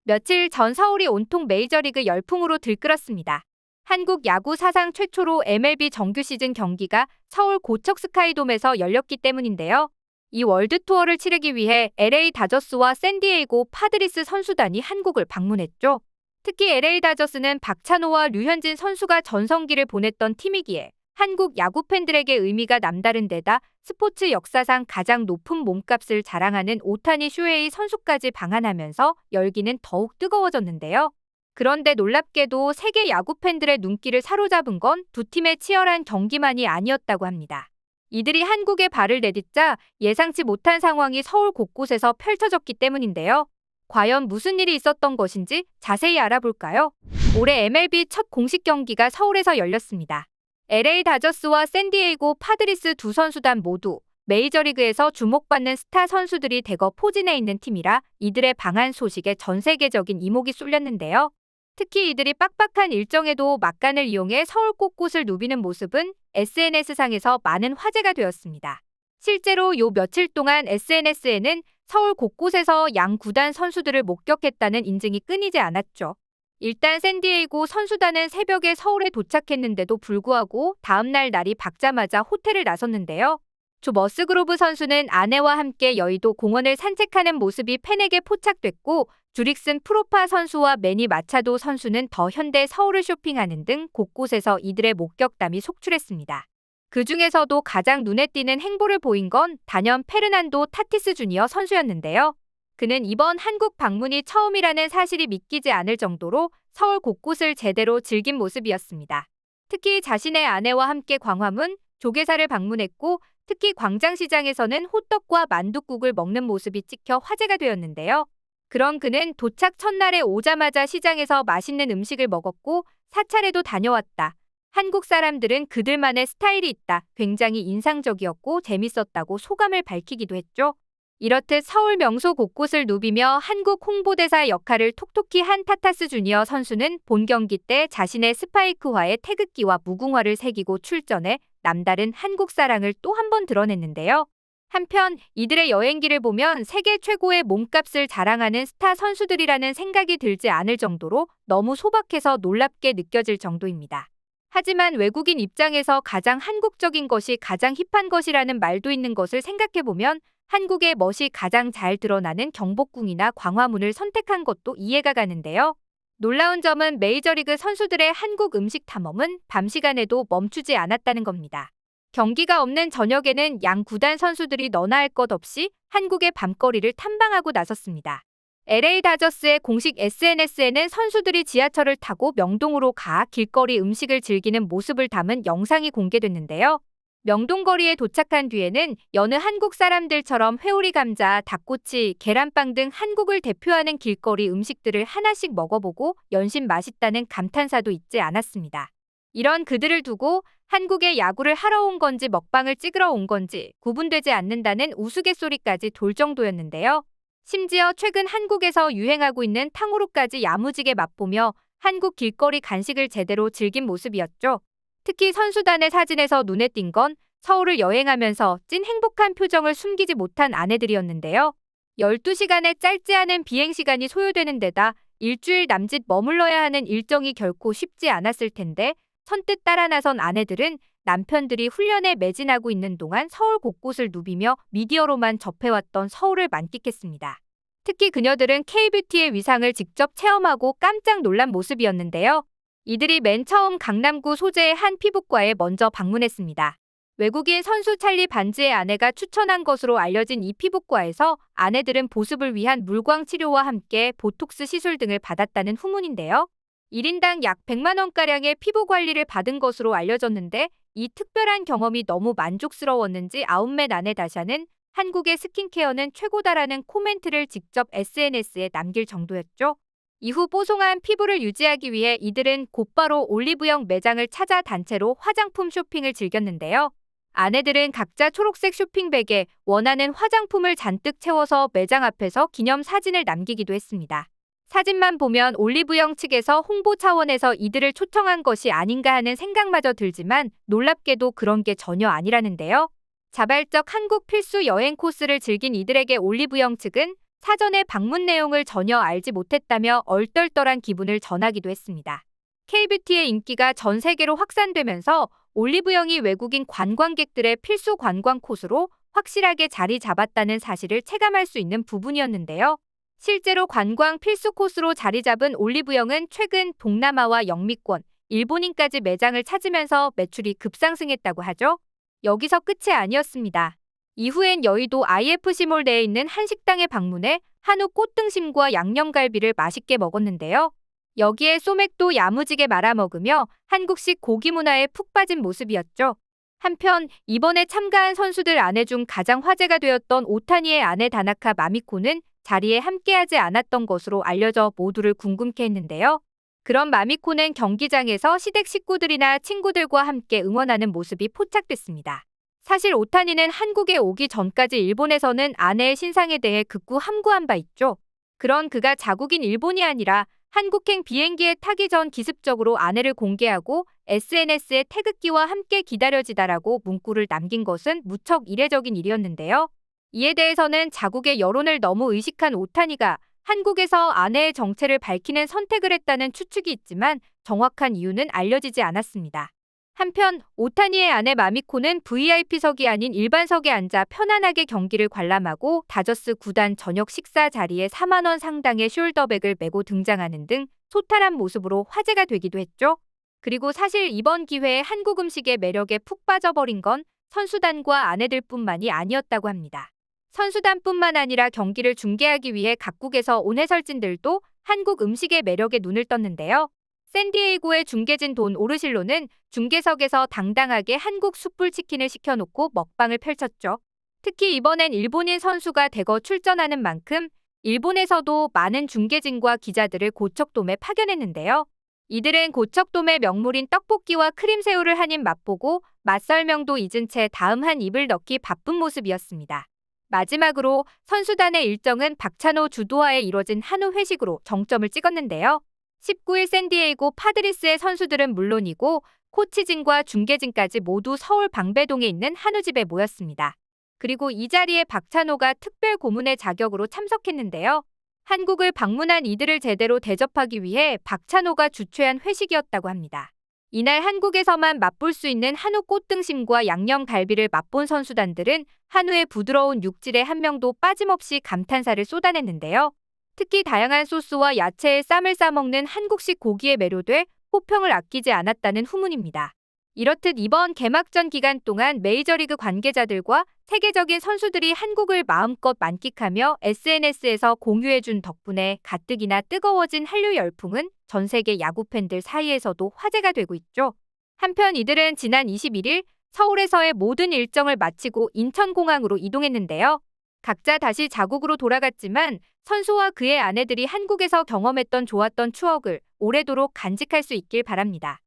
며칠 전 서울이 온통 메이저리그 열풍으로 들끓었습니다. 한국 야구 사상 최초로 MLB 정규 시즌 경기가 서울 고척 스카이돔에서 열렸기 때문인데요. 이 월드 투어를 치르기 위해 LA 다저스와 샌디에이고 파드리스 선수단이 한국을 방문했죠. 특히 LA 다저스는 박찬호와 류현진 선수가 전성기를 보냈던 팀이기에 한국 야구 팬들에게 의미가 남다른 데다 스포츠 역사상 가장 높은 몸값을 자랑하는 오타니 슈헤이 선수까지 방한하면서 열기는 더욱 뜨거워졌는데요. 그런데 놀랍게도 세계 야구 팬들의 눈길을 사로잡은 건 두 팀의 치열한 경기만이 아니었다고 합니다. 이들이 한국에 발을 내딛자 예상치 못한 상황이 서울 곳곳에서 펼쳐졌기 때문인데요. 과연 무슨 일이 있었던 것인지 자세히 알아볼까요? 올해 MLB 첫 공식 경기가 서울에서 열렸습니다. LA 다저스와 샌디에이고 파드리스 두 선수단 모두 메이저리그에서 주목받는 스타 선수들이 대거 포진해 있는 팀이라 이들의 방한 소식에 전 세계적인 이목이 쏠렸는데요. 특히 이들이 빡빡한 일정에도 막간을 이용해 서울 곳곳을 누비는 모습은 SNS상에서 많은 화제가 되었습니다. 실제로 요 며칠 동안 SNS에는 서울 곳곳에서 양 구단 선수들을 목격했다는 인증이 끊이지 않았죠. 일단 샌디에이고 선수단은 새벽에 서울에 도착했는데도 불구하고 다음날 날이 밝자마자 호텔을 나섰는데요. 조 머스그로브 선수는 아내와 함께 여의도 공원을 산책하는 모습이 팬에게 포착됐고 주릭슨 프로파 선수와 매니 마차도 선수는 더 현대 서울을 쇼핑하는 등 곳곳에서 이들의 목격담이 속출했습니다. 그 중에서도 가장 눈에 띄는 행보를 보인 건 단연 페르난도 타티스 주니어 선수였는데요. 그는 이번 한국 방문이 처음이라는 사실이 믿기지 않을 정도로 서울 곳곳을 제대로 즐긴 모습이었습니다. 특히 자신의 아내와 함께 광화문, 조계사를 방문했고 특히 광장시장에서는 호떡과 만둣국을 먹는 모습이 찍혀 화제가 되었는데요. 그런 그는 도착 첫날에 오자마자 시장에서 맛있는 음식을 먹었고 사찰에도 다녀왔다. 한국 사람들은 그들만의 스타일이 있다. 굉장히 인상적이었고 재밌었다고 소감을 밝히기도 했죠. 이렇듯 서울 명소 곳곳을 누비며 한국 홍보대사 역할을 톡톡히 한 타타스 주니어 선수는 본 경기 때 자신의 스파이크화에 태극기와 무궁화를 새기고 출전해 남다른 한국 사랑을 또 한 번 드러냈는데요. 한편 이들의 여행기를 보면 세계 최고의 몸값을 자랑하는 스타 선수들이라는 생각이 들지 않을 정도로 너무 소박해서 놀랍게 느껴질 정도입니다. 하지만 외국인 입장에서 가장 한국적인 것이 가장 힙한 것이라는 말도 있는 것을 생각해보면 한국의 멋이 가장 잘 드러나는 경복궁이나 광화문을 선택한 것도 이해가 가는데요. 놀라운 점은 메이저리그 선수들의 한국 음식 탐험은 밤 시간에도 멈추지 않았다는 겁니다. 경기가 없는 저녁에는 양 구단 선수들이 너나 할 것 없이 한국의 밤거리를 탐방하고 나섰습니다. LA 다저스의 공식 SNS에는 선수들이 지하철을 타고 명동으로 가 길거리 음식을 즐기는 모습을 담은 영상이 공개됐는데요. 명동거리에 도착한 뒤에는 여느 한국 사람들처럼 회오리 감자, 닭꼬치, 계란빵 등 한국을 대표하는 길거리 음식들을 하나씩 먹어보고 연신 맛있다는 감탄사도 잊지 않았습니다. 이런 그들을 두고 한국에 야구를 하러 온 건지 먹방을 찍으러 온 건지 구분되지 않는다는 우스갯소리까지 돌 정도였는데요. 심지어 최근 한국에서 유행하고 있는 탕후루까지 야무지게 맛보며 한국 길거리 간식을 제대로 즐긴 모습이었죠. 특히 선수단의 사진에서 눈에 띈 건 서울을 여행하면서 찐 행복한 표정을 숨기지 못한 아내들이었는데요. 12시간의 짧지 않은 비행시간이 소요되는 데다 일주일 남짓 머물러야 하는 일정이 결코 쉽지 않았을 텐데 선뜻 따라 나선 아내들은 남편들이 훈련에 매진하고 있는 동안 서울 곳곳을 누비며 미디어로만 접해왔던 서울을 만끽했습니다. 특히 그녀들은 K뷰티의 위상을 직접 체험하고 깜짝 놀란 모습이었는데요. 이들이 맨 처음 강남구 소재의 한 피부과에 먼저 방문했습니다. 외국인 선수 찰리 반지의 아내가 추천한 것으로 알려진 이 피부과에서 아내들은 보습을 위한 물광 치료와 함께 보톡스 시술 등을 받았다는 후문인데요. 1인당 약 100만 원가량의 피부 관리를 받은 것으로 알려졌는데 이 특별한 경험이 너무 만족스러웠는지 아웃렛 아내 다샤는 한국의 스킨케어는 최고다라는 코멘트를 직접 SNS에 남길 정도였죠. 이후 뽀송한 피부를 유지하기 위해 이들은 곧바로 올리브영 매장을 찾아 단체로 화장품 쇼핑을 즐겼는데요. 아내들은 각자 초록색 쇼핑백에 원하는 화장품을 잔뜩 채워서 매장 앞에서 기념 사진을 남기기도 했습니다. 사진만 보면 올리브영 측에서 홍보 차원에서 이들을 초청한 것이 아닌가 하는 생각마저 들지만 놀랍게도 그런 게 전혀 아니라는데요. 자발적 한국 필수 여행 코스를 즐긴 이들에게 올리브영 측은 사전에 방문 내용을 전혀 알지 못했다며 얼떨떨한 기분을 전하기도 했습니다. K뷰티의 인기가 전 세계로 확산되면서 올리브영이 외국인 관광객들의 필수 관광 코스로 확실하게 자리 잡았다는 사실을 체감할 수 있는 부분이었는데요. 실제로 관광 필수 코스로 자리 잡은 올리브영은 최근 동남아와 영미권, 일본인까지 매장을 찾으면서 매출이 급상승했다고 하죠. 여기서 끝이 아니었습니다. 이후엔 여의도 IFC몰 내에 있는 한 식당에 방문해 한우 꽃등심과 양념갈비를 맛있게 먹었는데요. 여기에 소맥도 야무지게 말아먹으며 한국식 고기 문화에 푹 빠진 모습이었죠. 한편 이번에 참가한 선수들 아내 중 가장 화제가 되었던 오타니의 아내 다나카 마미코는 자리에 함께하지 않았던 것으로 알려져 모두를 궁금케 했는데요. 그런 마미코는 경기장에서 시댁 식구들이나 친구들과 함께 응원하는 모습이 포착됐습니다. 사실 오타니는 한국에 오기 전까지 일본에서는 아내의 신상에 대해 극구 함구한 바 있죠. 그런 그가 자국인 일본이 아니라 한국행 비행기에 타기 전 기습적으로 아내를 공개하고 SNS에 태극기와 함께 기다려지다라고 문구를 남긴 것은 무척 이례적인 일이었는데요. 이에 대해서는 자국의 여론을 너무 의식한 오타니가 한국에서 아내의 정체를 밝히는 선택을 했다는 추측이 있지만 정확한 이유는 알려지지 않았습니다. 한편 오타니의 아내 마미코는 VIP석이 아닌 일반석에 앉아 편안하게 경기를 관람하고 다저스 구단 저녁 식사 자리에 4만 원 상당의 숄더백을 메고 등장하는 등 소탈한 모습으로 화제가 되기도 했죠. 그리고 사실 이번 기회에 한국 음식의 매력에 푹 빠져버린 건 선수단과 아내들뿐만이 아니었다고 합니다. 선수단뿐만 아니라 경기를 중계하기 위해 각국에서 온 해설진들도 한국 음식의 매력에 눈을 떴는데요. 샌디에이고의 중계진 돈 오르실로는 중계석에서 당당하게 한국 숯불 치킨을 시켜놓고 먹방을 펼쳤죠. 특히 이번엔 일본인 선수가 대거 출전하는 만큼 일본에서도 많은 중계진과 기자들을 고척돔에 파견했는데요. 이들은 고척돔의 명물인 떡볶이와 크림새우를 한 입 맛보고 맛 설명도 잊은 채 다음 한 입을 넣기 바쁜 모습이었습니다. 마지막으로 선수단의 일정은 박찬호 주도하에 이뤄진 한우 회식으로 정점을 찍었는데요. 19일 샌디에이고 파드리스의 선수들은 물론이고 코치진과 중계진까지 모두 서울 방배동에 있는 한우집에 모였습니다. 그리고 이 자리에 박찬호가 특별 고문의 자격으로 참석했는데요. 한국을 방문한 이들을 제대로 대접하기 위해 박찬호가 주최한 회식이었다고 합니다. 이날 한국에서만 맛볼 수 있는 한우 꽃등심과 양념갈비를 맛본 선수단들은 한우의 부드러운 육질에 한 명도 빠짐없이 감탄사를 쏟아냈는데요. 특히 다양한 소스와 야채에 쌈을 싸먹는 한국식 고기에 매료돼 호평을 아끼지 않았다는 후문입니다. 이렇듯 이번 개막전 기간 동안 메이저리그 관계자들과 세계적인 선수들이 한국을 마음껏 만끽하며 SNS에서 공유해준 덕분에 가뜩이나 뜨거워진 한류 열풍은 전 세계 야구 팬들 사이에서도 화제가 되고 있죠. 한편 이들은 지난 21일 서울에서의 모든 일정을 마치고 인천공항으로 이동했는데요. 각자 다시 자국으로 돌아갔지만 선수와 그의 아내들이 한국에서 경험했던 좋았던 추억을 오래도록 간직할 수 있길 바랍니다.